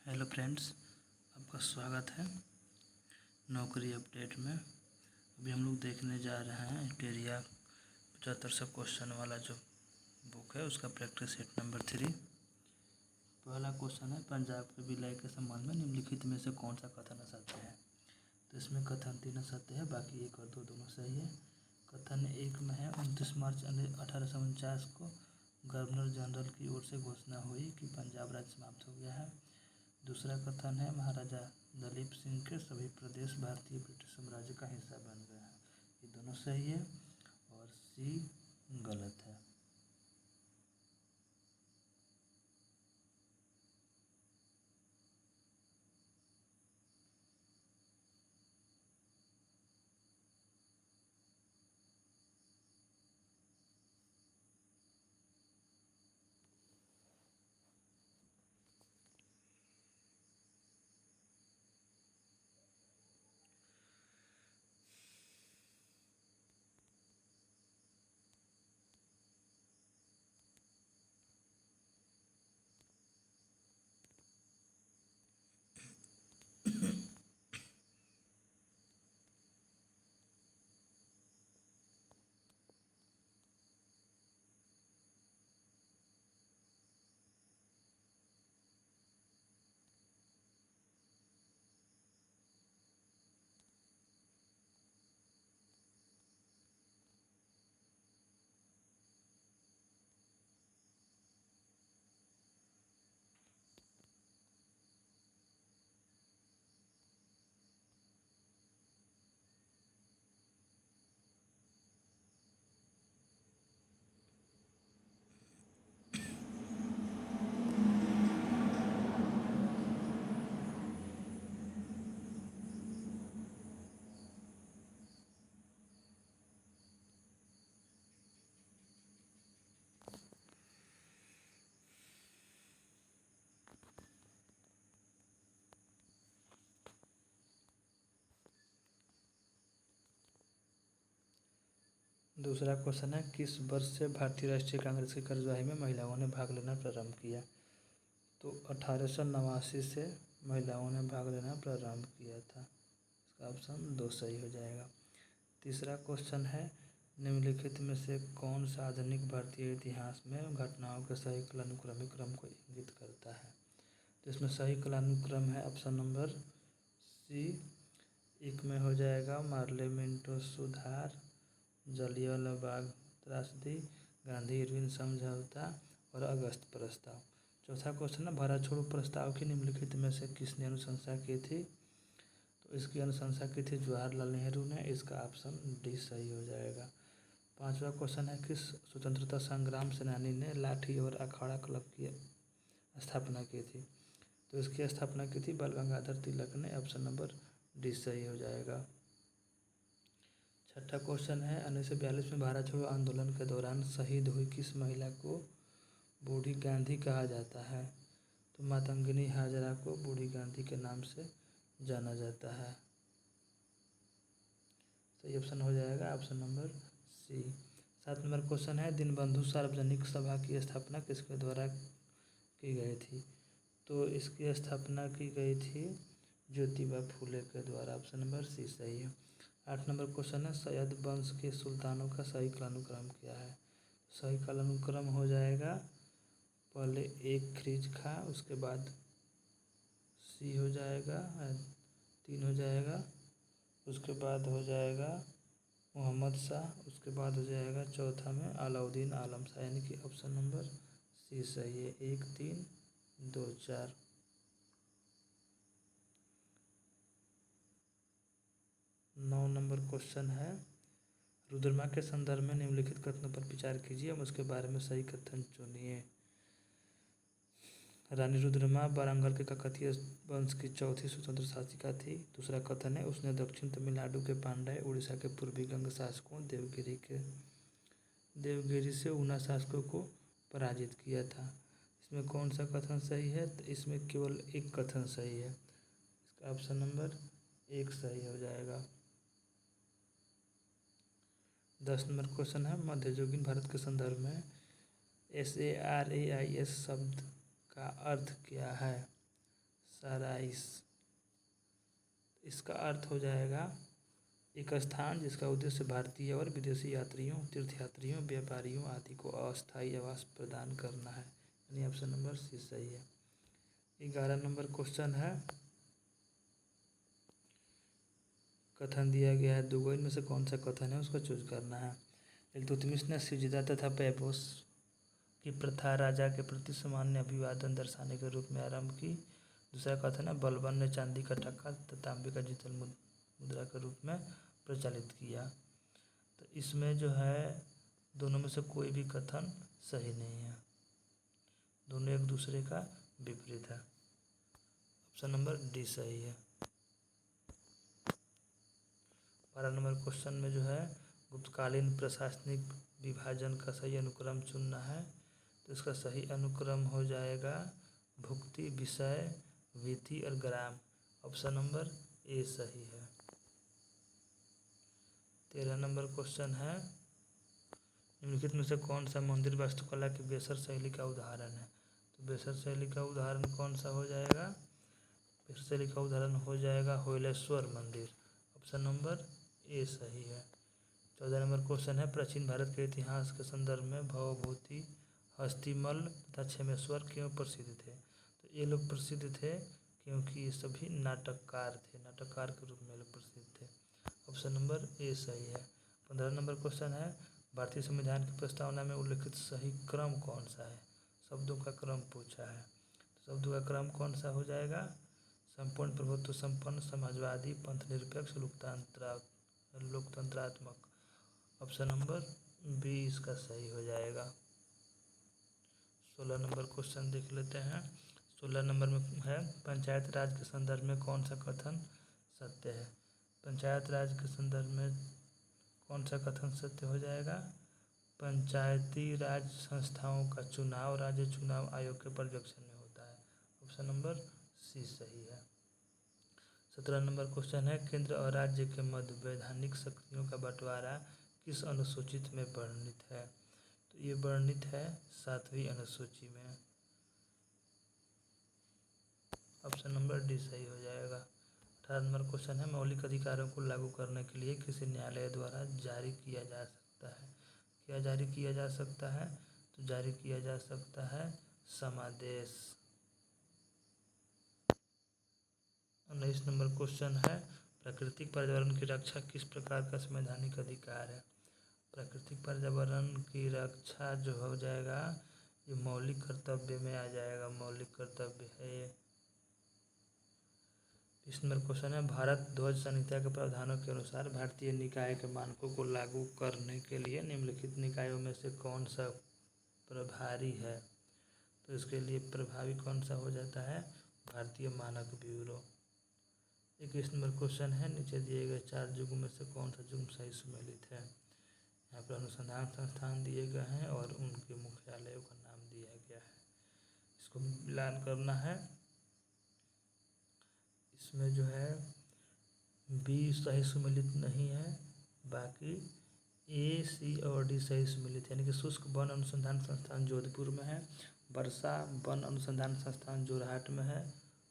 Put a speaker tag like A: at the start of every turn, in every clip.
A: Hello friends, आपका स्वागत है नौकरी अपडेट में। अभी हम लोग देखने जा रहे हैं टेरिया 7500 क्वेश्चन वाला जो बुक है उसका प्रैक्टिस सेट नंबर 3। पहला क्वेश्चन है, पंजाब के विलय के संबंध में निम्नलिखित में से कौन सा कथन सत्य है। तो इसमें कथन 3 सत्य है, बाकी 1 और 2 दोनों सही है। कथन 1 में है 29 मार्च 1849 को गवर्नर जनरल की ओर से घोषणा हुई कि पंजाब राज्य समाप्त हो गया है। दूसरा कथन है महाराजा दलीप सिंह के सभी प्रदेश भारतीय ब्रिटिश साम्राज्य का हिस्सा बन गए हैं। ये दोनों सही है और सी गलत है। दूसरा क्वेश्चन है, किस वर्ष से भारतीय राष्ट्रीय कांग्रेस की कार्यवाही में महिलाओं ने भाग लेना प्रारंभ किया। तो 1889 से महिलाओं ने भाग लेना प्रारंभ किया था। इसका ऑप्शन 2 सही हो जाएगा। तीसरा क्वेश्चन है, निम्नलिखित में से कौन सा आधुनिक भारतीय इतिहास में घटनाओं के सही कालानुक्रमिक क्रम को इंगित करता है। तो इसमें सही कालानुक्रम है ऑप्शन नंबर सी। 1 में हो जाएगा मार्ले मिंटो सुधार, जलियांवाला बाग त्रासदी, गांधी इरविन समझौता और अगस्त प्रस्ताव। चौथा क्वेश्चन है, भारत छोड़ो प्रस्ताव की निम्नलिखित में से किसने अनुशंसा की थी। तो इसकी अनुशंसा की थी जवाहरलाल नेहरू ने। इसका ऑप्शन डी सही हो जाएगा। पांचवा क्वेश्चन है, किस स्वतंत्रता संग्राम सेनानी ने लाठी और अखाड़ा क्लब की स्थापना की थी। तो इसकी स्थापना की थी बाल गंगाधर तिलक ने। ऑप्शन नंबर डी सही हो जाएगा। छठा क्वेश्चन है, 1942 में भारत छोड़ो आंदोलन के दौरान शहीद हुई किस महिला को बूढ़ी गांधी कहा जाता है। तो मातंगिनी हाजरा को बूढ़ी गांधी के नाम से जाना जाता है। सही ऑप्शन हो जाएगा ऑप्शन नंबर सी। 7 नंबर क्वेश्चन है, दीनबंधु सार्वजनिक सभा की स्थापना किसके द्वारा की गई थी। तो इसकी स्थापना की गई थी ज्योतिबा फूले के द्वारा। ऑप्शन नंबर सी सही है। 8 नंबर क्वेश्चन है, सैयद वंश के सुल्तानों का सही कालानुक्रम क्या है। सही कालानुक्रम हो जाएगा पहले 1 ख्रीज खां, उसके बाद सी हो जाएगा 3 हो जाएगा, उसके बाद हो जाएगा मोहम्मद शाह, उसके बाद हो जाएगा चौथा में अलाउद्दीन आलम शाह, यानी कि ऑप्शन नंबर सी सही है 1 3 2 4। 9 नंबर क्वेश्चन है, रुद्रमा के संदर्भ में निम्नलिखित कथनों पर विचार कीजिए एवं उसके बारे में सही कथन चुनिए। रानी रुद्रमा वारंगल के काकतीय वंश की चौथी स्वतंत्र शासिका थी। दूसरा कथन है, उसने दक्षिण तमिलनाडु के पांड्य, उड़ीसा के पूर्वी गंग शासकों देवगिरी से ऊना शासकों को पराजित किया था। इसमें कौन सा कथन सही है। तो इसमें केवल 1 कथन सही है। इसका ऑप्शन नंबर 1 सही हो जाएगा। 10 नंबर क्वेश्चन है, मध्ययुगीन भारत के संदर्भ में SARAIS शब्द का अर्थ क्या है। साराइस। इसका अर्थ हो जाएगा एक स्थान जिसका उद्देश्य भारतीय और विदेशी यात्रियों, तीर्थयात्रियों, व्यापारियों आदि को अस्थायी आवास प्रदान करना है, यानी ऑप्शन नंबर सी सही है। 11 नंबर क्वेश्चन है, कथन दिया गया है, दो इनमें से कौन सा कथन है उसको चूज करना है। इल्तुतमिश ने सिजदा तथा पैबोस की प्रथा राजा के प्रति सामान्य अभिवादन दर्शाने के रूप में आरंभ की। दूसरा कथन है, बलबन ने चांदी का टक्का तथा तांबे का जितल मुद्रा के रूप में प्रचलित किया। तो इसमें जो है दोनों में से कोई भी कथन सही नहीं है, दोनों एक दूसरे का विपरीत है। ऑप्शन नंबर डी सही है। 12 नंबर क्वेश्चन में जो है गुप्तकालीन प्रशासनिक विभाजन का सही अनुक्रम चुनना है। तो इसका सही अनुक्रम हो जाएगा भुक्ति, विषय, विधि और ग्राम। ऑप्शन नंबर ए सही है। 13 नंबर क्वेश्चन है, निम्नलिखित में से कौन सा मंदिर वास्तुकला की बेसर शैली का उदाहरण है। तो बेसर शैली का उदाहरण कौन सा हो जाएगा, बेसर शैली का उदाहरण हो जाएगा होयलेश्वर मंदिर। ऑप्शन नंबर ए सही है। 14 नंबर क्वेश्चन है, प्राचीन भारत के इतिहास के संदर्भ में भवभूति, हस्तिमल तथा क्षेमेश्वर क्यों प्रसिद्ध थे। तो ये लोग प्रसिद्ध थे क्योंकि ये सभी नाटककार थे, नाटककार के रूप में लोग प्रसिद्ध थे। ऑप्शन नंबर ए सही है। 15 नंबर क्वेश्चन है, भारतीय संविधान की प्रस्तावना में उल्लिखित सही क्रम कौन सा है। शब्दों का क्रम पूछा है, तो शब्दों का क्रम कौन सा हो जाएगा, संपूर्ण प्रभुत्व संपन्न, समाजवादी, पंथनिरपेक्ष, लोकतंत्रात्मक। ऑप्शन नंबर बी इसका सही हो जाएगा। 16 नंबर क्वेश्चन देख लेते हैं। 16 नंबर में है, पंचायत राज के संदर्भ में कौन सा कथन सत्य है। पंचायत राज के संदर्भ में कौन सा कथन सत्य हो जाएगा, पंचायती राज संस्थाओं का चुनाव राज्य चुनाव आयोग के पर्यवेक्षण में होता है। ऑप्शन नंबर सी सही है। 17 नंबर क्वेश्चन है, केंद्र और राज्य के मध्य वैधानिक शक्तियों का बंटवारा किस अनुसूचित में वर्णित है। तो ये वर्णित है 7वीं अनुसूची में। ऑप्शन नंबर डी सही हो जाएगा। 18 नंबर क्वेश्चन है, मौलिक अधिकारों को लागू करने के लिए किसी न्यायालय द्वारा जारी किया जा सकता है। क्या जारी किया जा सकता है, तो जारी किया जा सकता है समादेश। 19 नंबर क्वेश्चन है, प्राकृतिक पर्यावरण की रक्षा किस प्रकार का संवैधानिक अधिकार है। प्राकृतिक पर्यावरण की रक्षा जो हो जाएगा ये मौलिक कर्तव्य में आ जाएगा, मौलिक कर्तव्य है ये। 20 नंबर क्वेश्चन है, भारत ध्वज संहिता के प्रावधानों के अनुसार भारतीय निकाय के मानकों को लागू करने के लिए निम्नलिखित निकायों में से कौन सा प्रभारी है। तो इसके लिए प्रभावी कौन सा हो जाता है, भारतीय मानक ब्यूरो। 21 नंबर क्वेश्चन है, नीचे दिए गए 4 युग्म में से कौन सा युग्म सही सुमेलित है। यहाँ पर अनुसंधान संस्थान दिए गए हैं और उनके मुख्यालयों का नाम दिया गया है, इसको मिलान करना है। इसमें जो है बी सही सुमेलित नहीं है, बाकी ए, सी और डी सही सुमेलित है, यानी कि शुष्क वन अनुसंधान संस्थान जोधपुर में है, वर्षा वन अनुसंधान संस्थान जोरहाट में है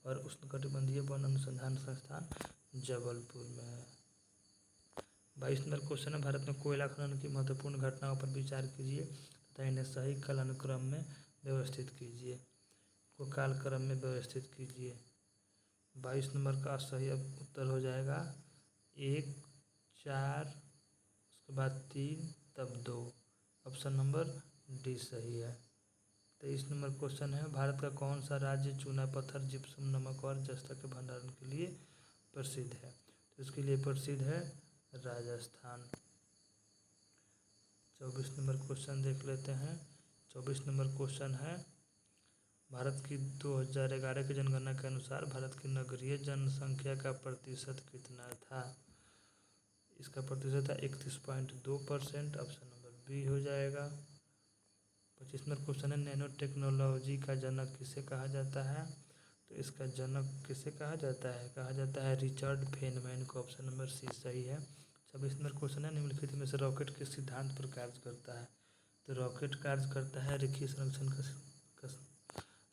A: और उष्णकटिबंधीय वन अनुसंधान संस्थान जबलपुर में है। 22 नंबर क्वेश्चन है, भारत में कोयला खनन की महत्वपूर्ण घटनाओं पर विचार कीजिए तथा इन्हें सही कालानुक्रम में व्यवस्थित कीजिए, को कालक्रम में व्यवस्थित कीजिए। 22 नंबर का सही उत्तर हो जाएगा 1, 4, उसके बाद 3, तब 2। ऑप्शन नंबर डी सही है। 23 नंबर क्वेश्चन है, भारत का कौन सा राज्य चूना पत्थर, जिप्सम, नमक और जस्ता के भंडारण के लिए प्रसिद्ध है। तो इसके लिए प्रसिद्ध है राजस्थान। 24 नंबर क्वेश्चन देख लेते हैं। 24 नंबर क्वेश्चन है, भारत की 2011 की जनगणना के अनुसार भारत की नगरीय जनसंख्या का प्रतिशत कितना था। इसका प्रतिशत था 31.2%। ऑप्शन नंबर बी हो जाएगा। 25 नंबर क्वेश्चन है, नैनो टेक्नोलॉजी का जनक किसे कहा जाता है। तो इसका जनक किसे कहा जाता है रिचर्ड फेनमैन को। ऑप्शन नंबर सी सही है। 26 नंबर क्वेश्चन है, निम्नलिखित में से रॉकेट किस सिद्धांत पर कार्य करता है। तो रॉकेट कार्य करता है रेखीय संरक्षण का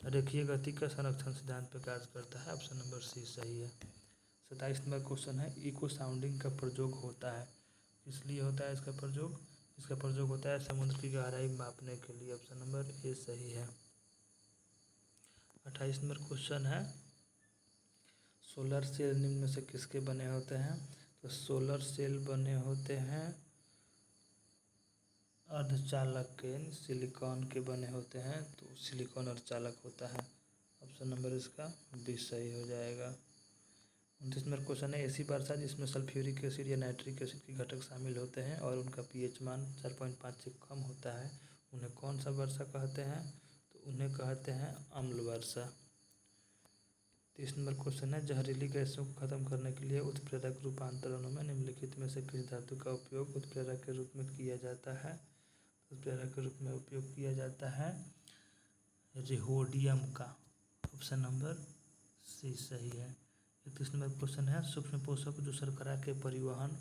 A: रेखीय गति का संरक्षण सिद्धांत पर कार्य करता है। ऑप्शन नंबर सी सही है। 27 नंबर क्वेश्चन है, इको साउंडिंग का प्रयोग होता है, किस लिए होता है इसका प्रयोग? इसका प्रयोग होता है समुद्र की गहराई मापने के लिए। ऑप्शन नंबर ए सही है। 28 नंबर क्वेश्चन है, सोलर सेल निम्न में से किसके बने होते हैं? तो सोलर सेल बने होते हैं अर्धचालक के, सिलिकॉन के बने होते हैं, तो सिलिकॉन अर्धचालक होता है। ऑप्शन नंबर इसका बी सही हो जाएगा। 29 नंबर क्वेश्चन है, ऐसी वर्षा जिसमें सल्फ्यूरिक एसिड या नाइट्रिक एसिड के घटक शामिल होते हैं और उनका पीएच मान 4.5 से कम होता है, उन्हें कौन सा वर्षा कहते हैं? तो उन्हें कहते हैं अम्ल वर्षा। 30 नंबर क्वेश्चन है, जहरीली गैसों को खत्म करने के लिए उत्प्रेरक रूपांतरणों में निम्नलिखित में से किस धातु का उपयोग उत्प्रेरक के रूप में किया जाता है? उत्प्रेरक के रूप में उपयोग किया जाता है रिहोडियम का। ऑप्शन नंबर सी सही है। 31 नंबर क्वेश्चन है, सूक्ष्म पोषक जो शर्करा के परिवहन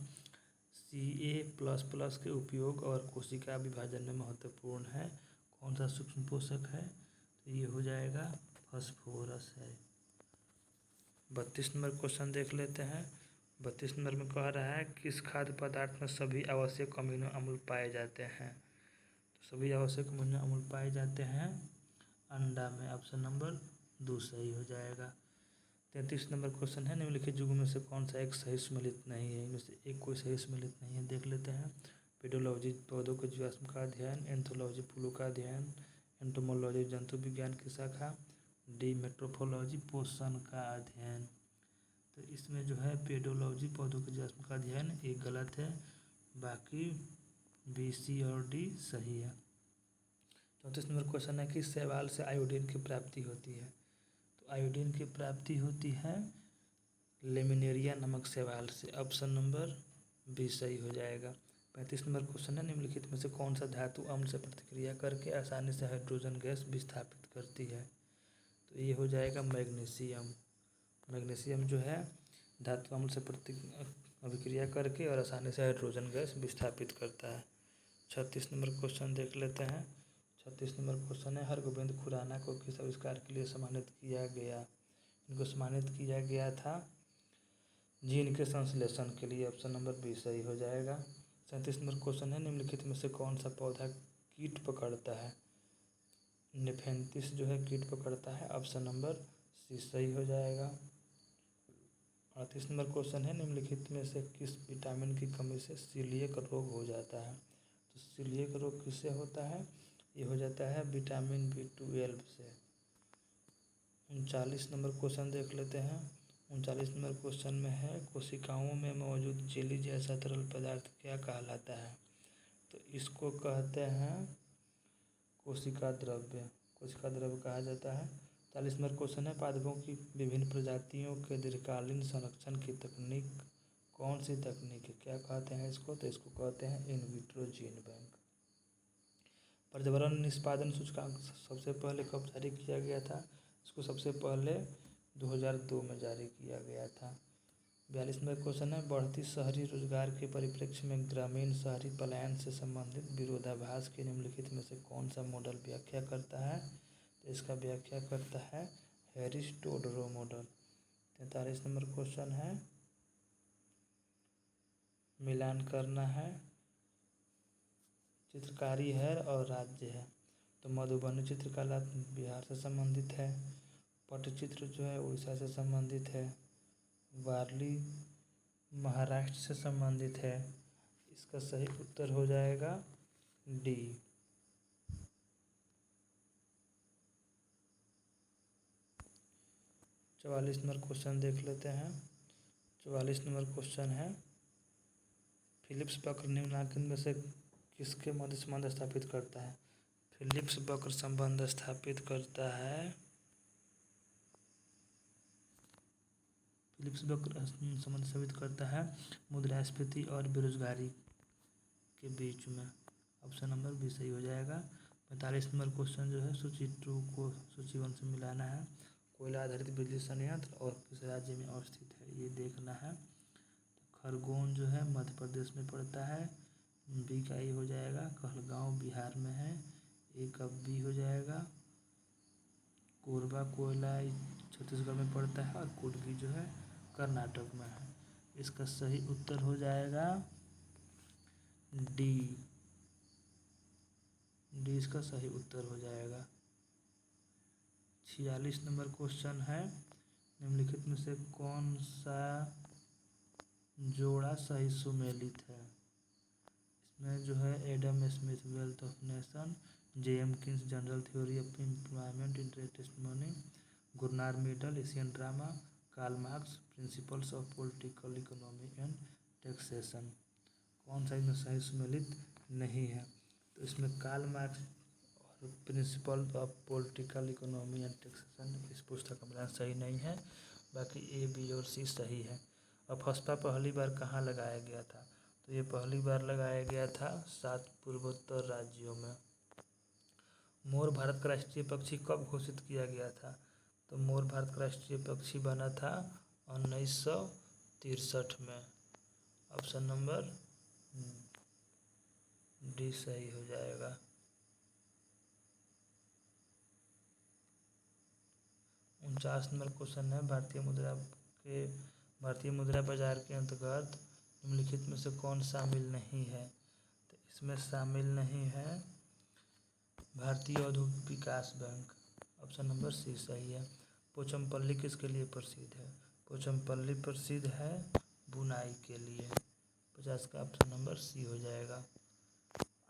A: Ca++ के उपयोग और कोशिका विभाजन में महत्वपूर्ण है, कौन सा सूक्ष्म पोषक है? तो ये हो जाएगा फास्फोरस है। 32 नंबर क्वेश्चन देख लेते हैं। 32 नंबर में कह रहा है, किस खाद्य पदार्थ में सभी आवश्यक अमीनो अम्ल पाए जाते हैं? तो सभी आवश्यक अमीनो अम्ल पाए जाते हैं अंडा में। ऑप्शन नंबर 2 सही हो जाएगा। 33 नंबर क्वेश्चन है, निम्नलिखित युगों में से कौन सा एक सही सम्मिलित नहीं है? इनमें से एक कोई सही सम्मिलित नहीं है, देख लेते हैं। पेडोलॉजी पौधों के जीवाश्म का अध्ययन, एंथोलॉजी फूलों का अध्ययन, एंटोमोलॉजी जंतु विज्ञान की शाखा, डी मेट्रोफोलॉजी पोषण का अध्ययन। तो इसमें जो है पेडोलॉजी पौधों के जीवाश्म का अध्ययन ये गलत है, बाकी बी सी और डी सही है। 34 नंबर क्वेश्चन है कि शैवाल से आयोडीन की प्राप्ति होती है? तो आयोडीन की प्राप्ति होती है लेमिनेरिया नामक शैवाल से। ऑप्शन नंबर बी सही हो जाएगा। 35 नंबर क्वेश्चन है, निम्नलिखित में से कौन सा धातु अम्ल से प्रतिक्रिया करके आसानी से हाइड्रोजन गैस विस्थापित करती है? तो ये हो जाएगा मैग्नीशियम। मैग्नीशियम जो है धातु अम्ल से अभिक्रिया करके और आसानी से हाइड्रोजन गैस विस्थापित करता है। 36 नंबर क्वेश्चन देख लेते हैं। 36 नंबर क्वेश्चन है, हरगोविंद खुराना को किस आविष्कार के लिए सम्मानित किया गया? इनको सम्मानित किया गया था जीन के संश्लेषण के लिए। ऑप्शन नंबर बी सही हो जाएगा। 37 नंबर क्वेश्चन है, निम्नलिखित में से कौन सा पौधा कीट पकड़ता है? नेफेंथिस जो है कीट पकड़ता है। ऑप्शन नंबर सी सही हो जाएगा। 38 नंबर क्वेश्चन है, निम्नलिखित में से किस विटामिन की कमी से सीलिएक रोग हो जाता है? तो सीलिएक रोग किससे होता है? ये हो जाता है विटामिन B12 से। 39 नंबर क्वेश्चन देख लेते हैं। 39 नंबर क्वेश्चन में है, कोशिकाओं में मौजूद जेली जैसा तरल पदार्थ क्या कहलाता है? तो इसको कहते हैं कोशिका द्रव्य। कोशिका द्रव्य कहा जाता है। 40 नंबर क्वेश्चन है, पादपों की विभिन्न प्रजातियों के दीर्घकालीन संरक्षण की तकनीक कौन सी तकनीक है? क्या कहते हैं इसको? तो इसको कहते हैं इन विट्रो जीन बैंक। पर्यावरण निष्पादन सूचकांक सबसे पहले कब जारी किया गया था? इसको सबसे पहले 2002 में जारी किया गया था। 42 नंबर क्वेश्चन है, बढ़ती शहरी रोजगार के परिप्रेक्ष्य में ग्रामीण शहरी पलायन से संबंधित विरोधाभास के निम्नलिखित में से कौन सा मॉडल व्याख्या करता है? तो इसका व्याख्या करता है हैरिस-टोडरो मॉडल। 43 नंबर क्वेश्चन है, मिलान करना है, चित्रकारी है और राज्य है। तो मधुबनी चित्रकला बिहार से संबंधित है, पटचित्र जो है उड़ीसा से संबंधित है, वारली महाराष्ट्र से संबंधित है। इसका सही उत्तर हो जाएगा डी। 44 नंबर क्वेश्चन देख लेते हैं। 44 नंबर क्वेश्चन है, फिलिप्स वक्र निम्नलिखित में से किसके मध्य संबंध स्थापित करता है? फिलिप्स वक्र संबंध स्थापित करता है, फिलिप्स वक्र संबंध स्थापित करता है मुद्रास्फीति और बेरोजगारी के बीच में। ऑप्शन नंबर बी सही हो जाएगा। 45 नंबर क्वेश्चन जो है, सूची 2 को सूची 1 से मिलाना है। कोयला आधारित बिजली संयंत्र और किस राज्य में अवस्थित है, ये देखना है। तो खरगोन जो है मध्य प्रदेश में पड़ता है, बी का ये हो जाएगा। कहलगांव बिहार में है, ए का बी हो जाएगा। कोरबा कोयला छत्तीसगढ़ में पड़ता है और कुडगी जो है कर्नाटक में है। इसका सही उत्तर हो जाएगा डी। डी इसका सही उत्तर हो जाएगा। 46 नंबर क्वेश्चन है, निम्नलिखित में से कौन सा जोड़ा सही सुमेलित है। इसमें जो है Adam Smith wealth of nation, J.M. Keynes general theory of employment in testimony, Gunnar Myrdal Asian drama, Karl Marx principles of political economy and taxation. कौन सा इसमें सही सुमेलित नहीं है। तो इसमें कार्ल मार्क्स और principle of political economy and taxation इस पुस्तक का सही नहीं है। बाकी ए, बी और सी सही है। अब फसपा पहली बार कहाँ लगाया गया था। तो ये पहली बार लगाया गया था 7 पूर्वोत्तर राज्यों में। मोर भारत का राष्ट्रीय पक्षी कब घोषित किया गया था। तो मोर भारत का राष्ट्रीय पक्षी बना था 1963 में। ऑप्शन नंबर डी सही हो जाएगा। 49 नंबर क्वेश्चन है, भारतीय मुद्रा बाजार के अंतर्गत निम्नलिखित में से कौन शामिल नहीं है। तो इसमें शामिल नहीं है भारतीय औद्योगिक विकास बैंक। ऑप्शन नंबर सी सही है। पोचमपल्ली किसके लिए प्रसिद्ध है। पोचमपल्ली प्रसिद्ध है बुनाई के लिए। 50 का ऑप्शन नंबर सी हो जाएगा।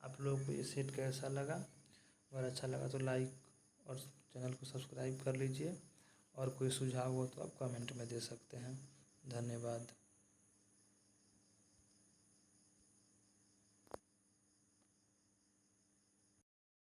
A: आप लोगों को ये सेट कैसा लगा। अगर अच्छा लगा तो लाइक और चैनल को सब्सक्राइब कर लीजिए। और कोई सुझाव हो तो आप कमेंट में दे सकते हैं। धन्यवाद।